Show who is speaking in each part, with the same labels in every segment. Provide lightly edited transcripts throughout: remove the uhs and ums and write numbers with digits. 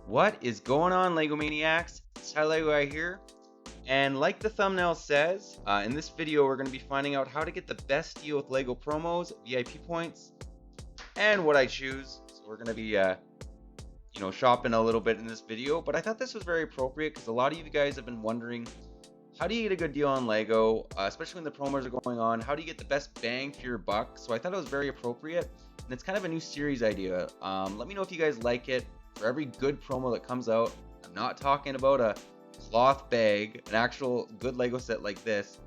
Speaker 1: What is going on, Lego Maniacs? It's Lego right here. And like the thumbnail says, in this video we're going to be finding out how to get the best deal with Lego promos, VIP points, and what I choose. So we're going to be, shopping a little bit in this video. But I thought this was very appropriate because a lot of you guys have been wondering, how do you get a good deal on Lego, especially when the promos are going on? How do you get the best bang for your buck? So I thought it was very appropriate. And it's kind of a new series idea. Let me know if you guys like it. For every good promo that comes out, I'm not talking about a cloth bag, an actual good Lego set like this.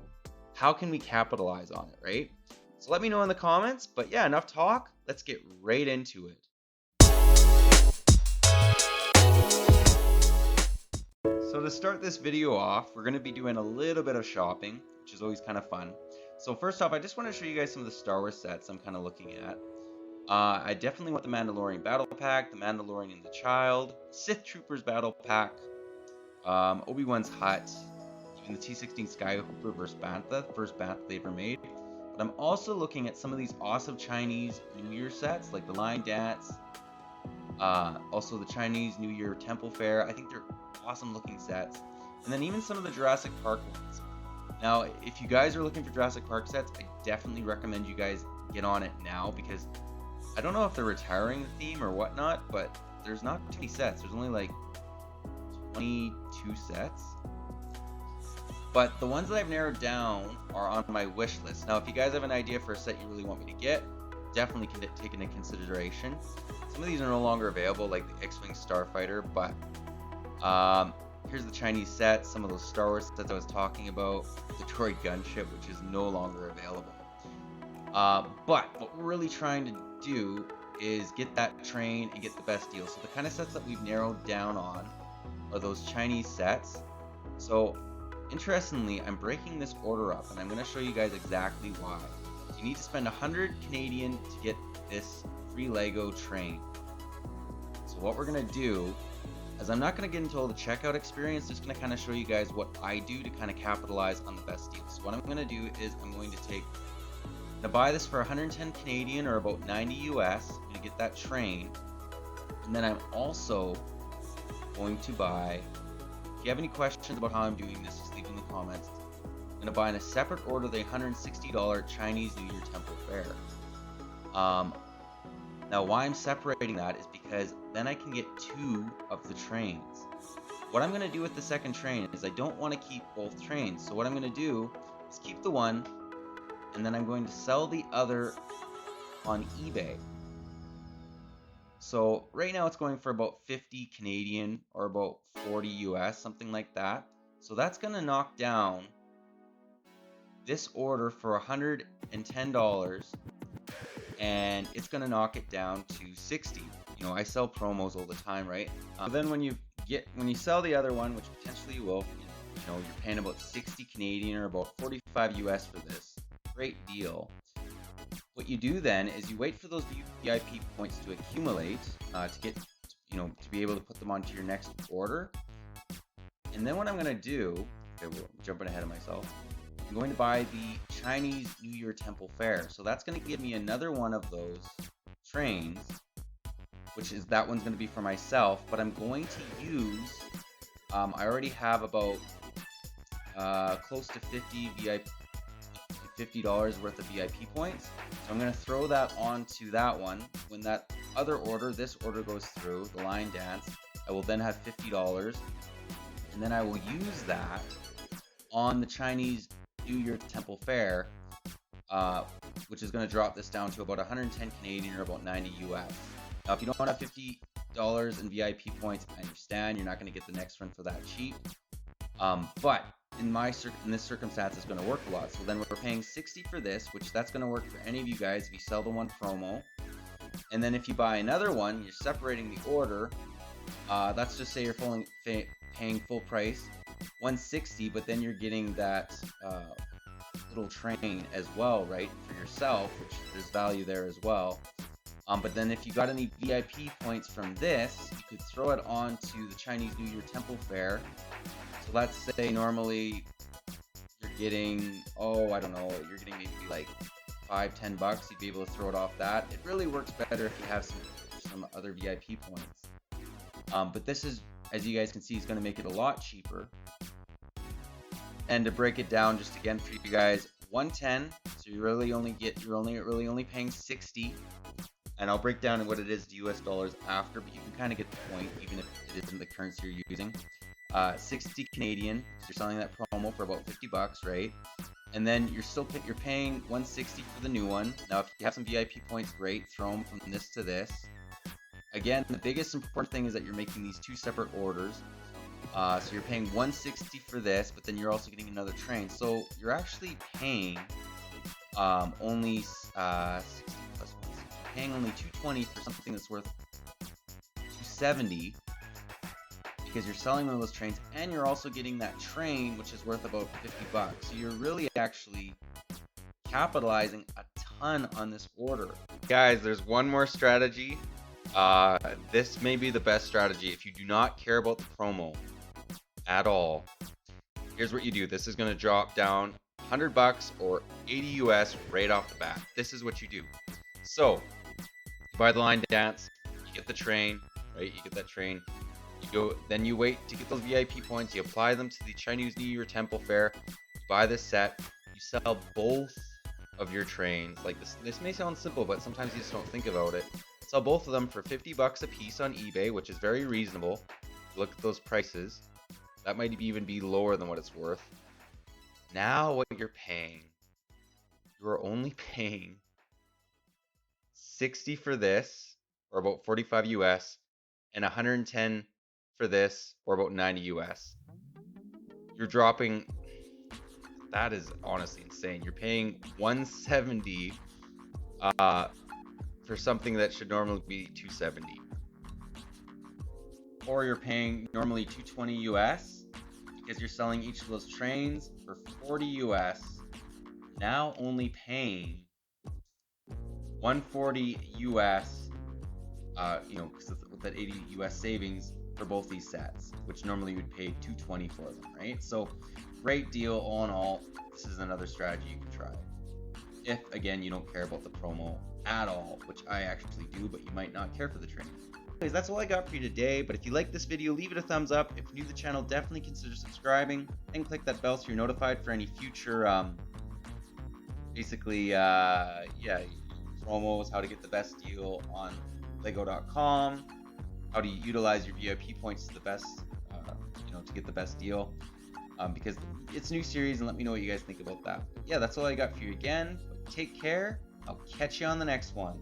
Speaker 1: How can we capitalize on it, right? So let me know in the comments. But yeah, enough talk. Let's get right into it. So to start this video off, we're going to be doing a little bit of shopping, which is always kind of fun. So first off, I just want to show you guys some of the Star Wars sets I'm kind of looking at. I definitely want the Mandalorian Battle Pack, the Mandalorian and the Child, Sith Troopers Battle Pack, Obi-Wan's Hut, even the T-16 Skyhooper versus Bantha, first Bantha they ever made. But I'm also looking at some of these awesome Chinese New Year sets, like the Lion Dance, also the Chinese New Year Temple Fair. I think they're awesome looking sets. And then even some of the Jurassic Park ones. Now, if you guys are looking for Jurassic Park sets, I definitely recommend you guys get on it now, because I don't know if they're retiring the theme or whatnot, but there's not too many sets. There's only like 22 sets. But the ones that I've narrowed down are on my wish list. Now, if you guys have an idea for a set you really want me to get, definitely can take into consideration. Some of these are no longer available, like the X-Wing Starfighter, but here's the Chinese set, some of those Star Wars sets I was talking about, the droid gunship, which is no longer available. But what we're really trying to do is get that train and get the best deal. So the kind of sets that we've narrowed down on are those Chinese sets. So interestingly, I'm breaking this order up, and I'm going to show you guys exactly why. You need to spend 100 Canadian to get this free Lego train. So what we're going to do, as I'm not going to get into all the checkout experience, just going to kind of show you guys what I do to kind of capitalize on the best deals. So what I'm going to do is I'm going to buy this for 110 Canadian, or about 90 US. I'm going to get that train. And then I'm also going to buy, if you have any questions about how I'm doing this, just leave in the comments. I'm going to buy in a separate order the $160 Chinese New Year Temple Fair. Now why I'm separating that is because then I can get two of the trains. What I'm going to do with the second train is I don't want to keep both trains. So what I'm going to do is keep the one, and then I'm going to sell the other on eBay. So right now it's going for about 50 Canadian, or about 40 US, something like that. So that's going to knock down this order for $110, and it's going to knock it down to 60. You know, I sell promos all the time, right? Then when you sell the other one, which potentially you will, you know, you're paying about 60 Canadian, or about 45 US for this. Great deal. What you do then is you wait for those VIP points to accumulate to get, to be able to put them onto your next order. And then what I'm going to do, okay, we're jumping ahead of myself, I'm going to buy the Chinese New Year Temple Fair. So that's going to give me another one of those trains, which is, that one's going to be for myself, but I'm going to use, I already have about close to $50 worth of VIP points. So I'm going to throw that onto that one. When that other order, this order goes through, the Lion Dance, I will then have $50. And then I will use that on the Chinese New Year Temple Fair, which is going to drop this down to about 110 Canadian, or about 90 US. Now, if you don't have $50 in VIP points, I understand. You're not going to get the next run for that cheap. But in this circumstance, it's going to work a lot. So then we're paying 60 for this, which that's going to work for any of you guys if you sell the one promo. And then if you buy another one, you're separating the order. Let's just say you're paying full price, 160, but then you're getting that little train as well, right, for yourself, which there's value there as well. But then if you got any VIP points from this, you could throw it on to the Chinese New Year Temple Fair. So let's say normally you're getting, I don't know, you're getting maybe like $5-10, you'd be able to throw it off that. It really works better if you have some other VIP points. But this is, as you guys can see, is going to make it a lot cheaper. And to break it down, just again for you guys, 110. So you're really only paying 60. And I'll break down what it is to US dollars after, but you can kind of get the point, even if it isn't the currency you're using. 60 Canadian, so you're selling that promo for about 50 bucks, right? And then you're paying 160 for the new one. Now, if you have some VIP points, great, throw them from this to this. Again, the biggest important thing is that you're making these two separate orders. So you're paying 160 for this, but then you're also getting another train. So you're actually paying only 60 plus 160. You're paying only 220 for something that's worth 270 because you're selling one of those trains, and you're also getting that train, which is worth about 50 bucks. So you're really actually capitalizing a ton on this order. Guys, there's one more strategy. This may be the best strategy if you do not care about the promo at all. Here's what you do. This is going to drop down 100 bucks or 80 US right off the bat. This is what you do. So you buy the line dance, you get the train, right? You get that train. You go, then you wait to get those VIP points. You apply them to the Chinese New Year Temple Fair. You buy this set. You sell both of your trains. Like this may sound simple, but sometimes you just don't think about it. Sell both of them for 50 bucks a piece on eBay, which is very reasonable. Look at those prices. That might even be lower than what it's worth. Now what you're paying, you are only paying 60 for this, or about 45 US, and 110 for this, or about 90 US. You're dropping, that is honestly insane. You're paying 170 for something that should normally be 270. Or you're paying normally 220 US because you're selling each of those trains for 40 US. Now only paying 140 US, because with that 80 US savings for both these sets, which normally you would pay 220 for them, right? So great deal all in all. This is another strategy you can try. If, again, you don't care about the promo at all, which I actually do, but you might not care for the train. Anyways, that's all I got for you today, but if you like this video, leave it a thumbs up. If you're new to the channel, definitely consider subscribing, and click that bell so you're notified for any future, promos, how to get the best deal on Lego.com, how to utilize your VIP points to the best, to get the best deal, because it's a new series, and let me know what you guys think about that. But yeah, that's all I got for you again. But take care. I'll catch you on the next one.